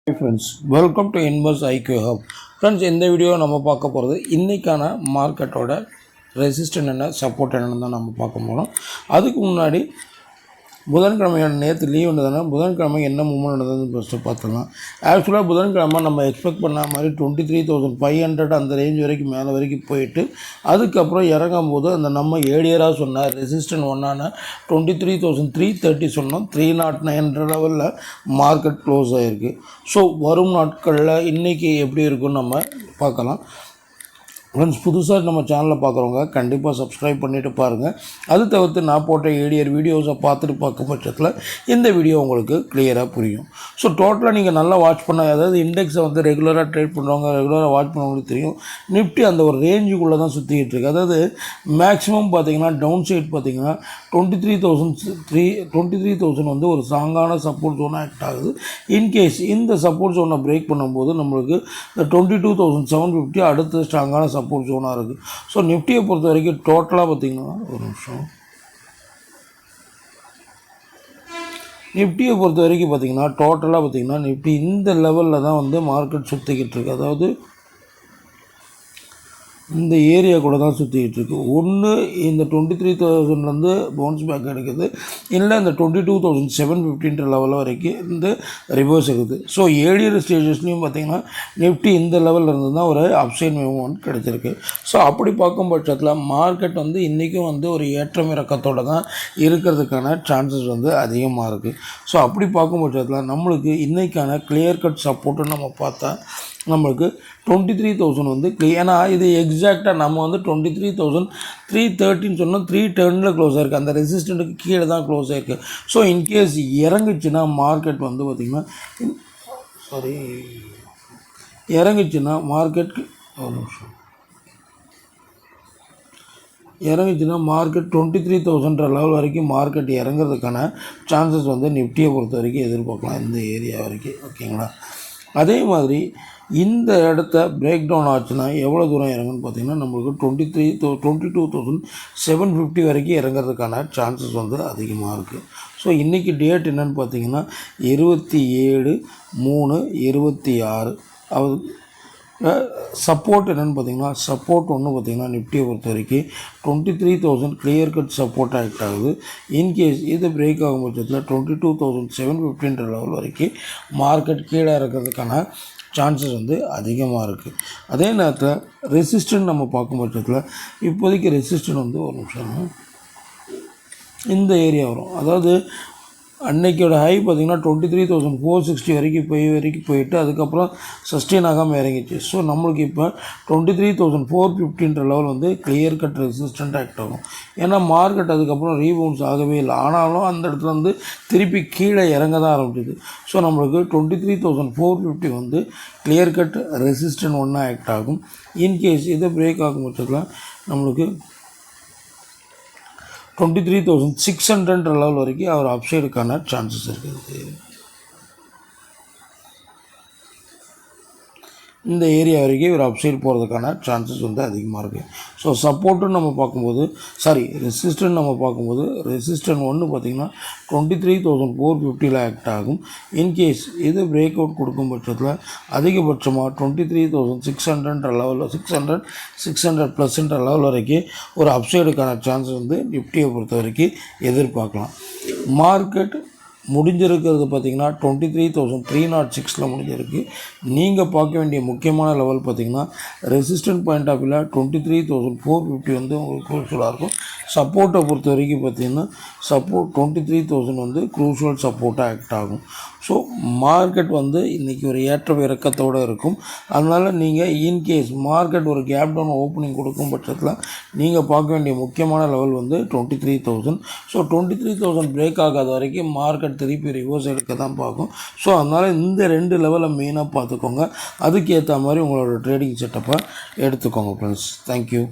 Hi friends, welcome to Invest IQ Hub. Friends, இந்த video நம்ம பார்க்க போகிறது இன்றைக்கான மார்க்கெட்டோட ரெசிஸ்டன்ட் என்ன சப்போர்ட் என்னன்னு தான் நம்ம பார்க்க போகிறோம். அதுக்கு முன்னாடி புதன்கிழமையான நேற்று லீவ் இருந்ததுன்னா புதன்கிழமை என்ன மூவ்மெண்ட் நடந்ததுன்னு ஃபஸ்ட்டு பார்த்துக்கலாம். ஆக்சுவலாக புதன்கிழமை நம்ம எக்ஸ்பெக்ட் பண்ண மாதிரி 23,500 அந்த ரேஞ்ச் வரைக்கும் மேலே வரைக்கும் போயிட்டு அதுக்கப்புறம் இறங்கும் போது அந்த நம்ம ஏடியராக சொன்ன ரெசிஸ்டன்ட் ஒன்றான 23,330 சொன்னோம். 309 லெவலில் மார்க்கெட் க்ளோஸ் ஆகிருக்கு. ஸோ வரும் நாட்களில் இன்றைக்கி எப்படி இருக்குன்னு நம்ம பார்க்கலாம். ஃப்ரெண்ட்ஸ், புதுசாக நம்ம சேனலில் பார்க்குறவங்க கண்டிப்பாக சப்ஸ்கிரைப் பண்ணிவிட்டு பாருங்கள். அது தவிர்த்து நான் போட்ட ஏடிஆர் வீடியோஸை பார்த்துட்டு பார்க்கும் பட்சத்தில் இந்த வீடியோ உங்களுக்கு கிளியராக புரியும். ஸோ டோட்டலாக நீங்கள் நல்லா வாட்ச் பண்ண, அதாவது இண்டெக்ஸை வந்து ரெகுலராக ட்ரேட் பண்ணுறவங்க ரெகுலராக வாட்ச் பண்ணவங்களுக்கு தெரியும். நிஃப்டி அந்த ஒரு ரேஞ்சுக்குள்ளே தான் சுற்றிக்கிட்டு இருக்குது. அதாவது மேக்ஸிமம் பார்த்திங்கன்னா டவுன் சைட் பார்த்திங்கன்னா 23,000 வந்து ஒரு ஸ்ட்ராங்கான சப்போர்ட் ஜோனாக ஆக்ட் ஆகுது. இன்கேஸ் இந்த சப்போர்ட் ஜோனை பிரேக் பண்ணும்போது நம்மளுக்கு இந்த 22,750 அடுத்த ஸ்ட்ராங்கான சப்போர்ட் ஜோனாக இருக்குது. ஸோ நிஃப்டியை பொறுத்த வரைக்கும் டோட்டலாக பார்த்திங்கன்னா நிஃப்டியை பொறுத்த வரைக்கும் பார்த்திங்கன்னா டோட்டலாக பார்த்திங்கன்னா நிஃப்டி இந்த லெவலில் தான் வந்து மார்க்கெட் சுற்றிக்கிட்டு இருக்குது. அதாவது இந்த ஏரியா கூட தான் சுற்றிக்கிட்டு இருக்குது. ஒன்று இந்த 23,000 பவுன்ஸ் பேக் எடுக்குது, இல்லை இந்த 22,750 லெவலில் வரைக்கும் இந்த ரிவர்ஸ் இருக்குது. ஸோ ஏடியர் ஸ்டேஜஸ்லையும் பார்த்திங்கன்னா நிஃப்டி இந்த லெவலில் இருந்து தான் ஒரு அப்சைட் மூவ்மெண்ட் கிடச்சிருக்கு. ஸோ அப்படி பார்க்கும் பட்சத்தில் மார்க்கெட் வந்து இன்றைக்கும் வந்து ஒரு ஏற்றம் இறக்கத்தோடு தான் இருக்கிறதுக்கான சான்சஸ் வந்து அதிகமாக இருக்குது. ஸோ அப்படி பார்க்கும் பட்சத்தில் நம்மளுக்கு இன்றைக்கான கிளியர் கட் சப்போர்ட்டுன்னு நம்ம பார்த்தா நம்மளுக்கு 23,000 வந்து ஏன்னா இது எக்ஸாக்டாக நம்ம வந்து 23,330 சொன்னால் 310 க்ளோஸ் ஆகிருக்கு. அந்த ரெசிஸ்டண்ட்டுக்கு கீழே தான் க்ளோஸ் ஆகிருக்கு. ஸோ இன்கேஸ் இறங்குச்சுன்னா மார்க்கெட் வந்து பார்த்திங்கன்னா இறங்குச்சுன்னா மார்க்கெட் 23,000 லெவல் வரைக்கும் மார்க்கெட் இறங்குறதுக்கான சான்சஸ் வந்து நிஃப்டியை பொறுத்த வரைக்கும் எதிர்பார்க்கலாம், இந்த ஏரியா வரைக்கும். ஓகேங்களா? அதே மாதிரி இந்த இடத்த பிரேக் டவுன் ஆச்சுன்னா எவ்வளோ தூரம் இறங்குன்னு பார்த்திங்கன்னா நம்மளுக்கு 22,750 வரைக்கும் இறங்குறதுக்கான சான்சஸ் வந்து அதிகமாக இருக்குது. ஸோ இன்றைக்கி டேட் என்னென்னு பார்த்திங்கன்னா 27/3/26. அது சப்போர்ட் என்னென்னு பார்த்திங்கன்னா சப்போர்ட் ஒன்று பார்த்திங்கன்னா நிஃப்டியை பொறுத்த வரைக்கும் 23,000 கிளியர் கட் சப்போர்ட் ஆக்ட் ஆகுது. இன்கேஸ் இது பிரேக் ஆகும் பட்சத்தில் 22,750 லெவல் வரைக்கும் மார்க்கெட் கீழே இருக்கிறதுக்கான சான்சஸ் வந்து அதிகமாக இருக்குது. அதே நேரத்தில் ரெசிஸ்டன்ட் நம்ம பார்க்கும் பட்சத்தில் இப்போதைக்கு ரெசிஸ்டன்ட் வந்து ஒரு நிமிஷம் இந்த ஏரியா வரும். அதாவது அன்னைக்கோட ஹை பார்த்திங்கன்னா 23,460 வரைக்கும் போயிட்டு அதுக்கப்புறம் சஸ்டெயின் ஆகாமல் இறங்கிச்சு. ஸோ நம்மளுக்கு இப்போ 23,450 லெவல் வந்து கிளியர் கட் ரெசிஸ்டன்ட் ஆக்ட் ஆகும். ஏன்னா மார்க்கெட் அதுக்கப்புறம் ரீபவுன்ஸ் ஆகவே இல்லை, ஆனாலும் அந்த இடத்துல வந்து திருப்பி கீழே இறங்க தான் ஆரம்பிச்சிது. ஸோ நம்மளுக்கு 23,450 வந்து கிளியர் கட் ரெசிஸ்டன்ட் ஒன்றா ஆக்ட் ஆகும். இன்கேஸ் இதை பிரேக் ஆகும் பட்சத்தில் நம்மளுக்கு 23,600 லெவல் வரைக்கும் அவர் அப்சைடுக்கான சான்சஸ் இருக்குது. இந்த ஏரியா வரைக்கும் ஒரு அப்சைட் போகிறதுக்கான சான்சஸ் வந்து அதிகமாக இருக்குது. ஸோ சப்போர்ட்டுன்னு நம்ம பார்க்கும்போது ரெசிஸ்டன்ட் நம்ம பார்க்கும்போது ரெசிஸ்டன்ட் ஒன்று பார்த்திங்கன்னா 23,450 ஆக்ட் ஆகும். இன்கேஸ் இது பிரேக் அவுட் கொடுக்கும் பட்சத்தில் அதிகபட்சமாக 23,600 லெவலில் 600+ லெவல் வரைக்கும் ஒரு அப்சைடுக்கான சான்சஸ் வந்து நிஃப்டியை பொறுத்த வரைக்கும் எதிர்பார்க்கலாம். மார்க்கெட் முடிஞ்சிருக்கிறது பார்த்திங்கன்னா 23,306 முடிஞ்சிருக்கு. நீங்கள் பார்க்க வேண்டிய முக்கியமான லெவல் பார்த்திங்கன்னா ரெசிஸ்டன்ட் பாயிண்ட் ஆஃப் வியூவில் 23,450 வந்து உங்களுக்கு க்ரூஷியலாக இருக்கும். சப்போர்ட்டை பொறுத்த வரைக்கும் பார்த்திங்கன்னா 23,000 வந்து க்ரூஷியல் சப்போர்ட்டாக ஆக்ட் ஆகும். ஸோ மார்க்கெட் வந்து இன்றைக்கி ஒரு ஏற்ற இறக்கத்தோடு இருக்கும். அதனால் நீங்கள் இன்கேஸ் மார்க்கெட் ஒரு கேப் டவுன் ஓப்பனிங் கொடுக்கும் பட்சத்தில் நீங்கள் பார்க்க வேண்டிய முக்கியமான லெவல் வந்து 23,000. ஸோ 23,000 பிரேக் ஆகாத வரைக்கும் மார்க்கெட் திருப்பி ரிவர்ஸ் எடுக்க தான் பார்க்கும். ஸோ அதனால் இந்த 2 லெவலை மெயினாக பார்த்துக்கோங்க. அதுக்கேற்ற மாதிரி உங்களோட ட்ரேடிங் செட்டப்பை எடுத்துக்கோங்க ஃப்ரெண்ட்ஸ். தேங்க்யூ.